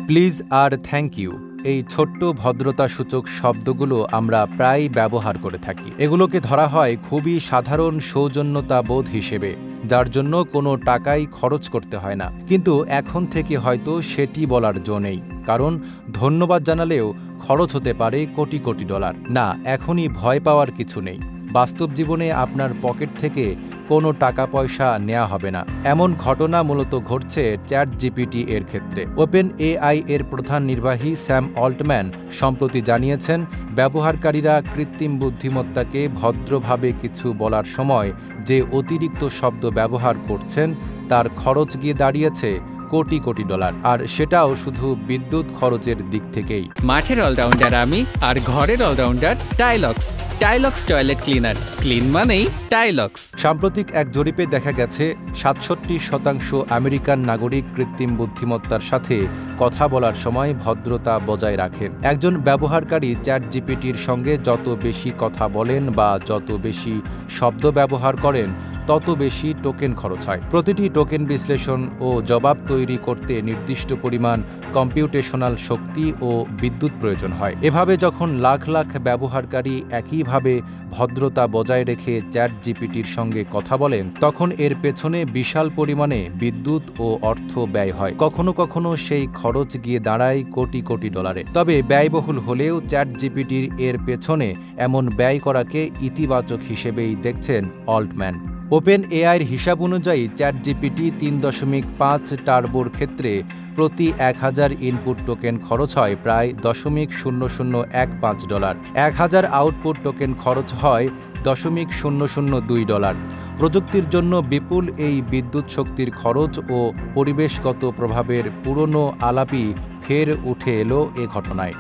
Please R thank you এই ছোট্ট ভদ্রতাসূচক শব্দগুলো আমরা প্রায় ব্যবহার করে থাকি। এগুলোকে ধরা হয় খুবই সাধারণ সৌজন্যতাবোধ হিসেবে, যার জন্য কোনো টাকাই খরচ করতে হয় না। কিন্তু এখন থেকে হয়তো সেটি বলার জো নেই, কারণ ধন্যবাদ জানালেও খরচ হতে পারে কোটি কোটি ডলার। না, এখনই ভয় পাওয়ার কিছু নেই। বাস্তব জীবনে আপনার পকেট থেকে কোনো টাকা পয়সা নেওয়া হবে না। এমন ঘটনা মূলত ঘটছে চ্যাটজিপিটি এর ক্ষেত্রে। ওপেন এআই এর প্রধান নির্বাহী স্যাম অল্টম্যান সম্প্রতি জানিয়েছেন, ব্যবহারকারীরা কৃত্রিম বুদ্ধিমত্তাকে ভদ্রভাবে কিছু বলার সময় যে অতিরিক্ত শব্দ ব্যবহার করছেন তার খরচ গিয়ে দাঁড়িয়েছে কোটি কোটি ডলার, আর সেটাও শুধু বিদ্যুৎ খরচের দিক থেকেই। মাঠের অলরাউন্ডার আমি, আর ঘরের allrounder Taylox. Taylox toilet cleaner, clean মানেই টাইলক্স। সাম্প্রতিক এক জরিপে দেখা গেছে ৬৭% আমেরিকান নাগরিক কৃত্রিম বুদ্ধিমত্তার সাথে কথা বলার সময় ভদ্রতা বজায় রাখেন। একজন ব্যবহারকারী চ্যাটজিপিটির সঙ্গে যত বেশি কথা বলেন বা যত বেশি শব্দ ব্যবহার করেন, তত বেশি টোকেন খরচ হয়। প্রতিটি টোকেন বিশ্লেষণ ও জবাব তৈরি করতে নির্দিষ্ট পরিমাণ কম্পিউটেশনাল শক্তি ও বিদ্যুৎ প্রয়োজন হয়। এভাবে যখন লাখ লাখ ব্যবহারকারী একইভাবে ভদ্রতা বজায় রেখে চ্যাটজিপিটির সঙ্গে কথা বলেন, তখন এর পেছনে বিশাল পরিমাণে বিদ্যুৎ ও অর্থ ব্যয় হয়। কখনো কখনো সেই খরচ গিয়ে দাঁড়ায় কোটি কোটি ডলারে। তবে ব্যয়বহুল হলেও চ্যাটজিপিটির এর পেছনে এমন ব্যয় করাকে ইতিবাচক হিসেবেই দেখছেন অল্টম্যান। ওপেন এআইয়ের হিসাব অনুযায়ী চ্যাটজিপিটি ৩.৫ টার্বোর ক্ষেত্রে প্রতি ১,০০০ ইনপুট টোকেন খরচ হয় প্রায় $.0015। ১,০০০ আউটপুট টোকেন খরচ হয় $.00২। প্রযুক্তির জন্য বিপুল এই বিদ্যুৎ শক্তির খরচ ও পরিবেশগত প্রভাবের পুরনো আলাপই ফের উঠে এলো এ ঘটনায়।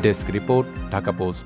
Desk report, Dhaka post.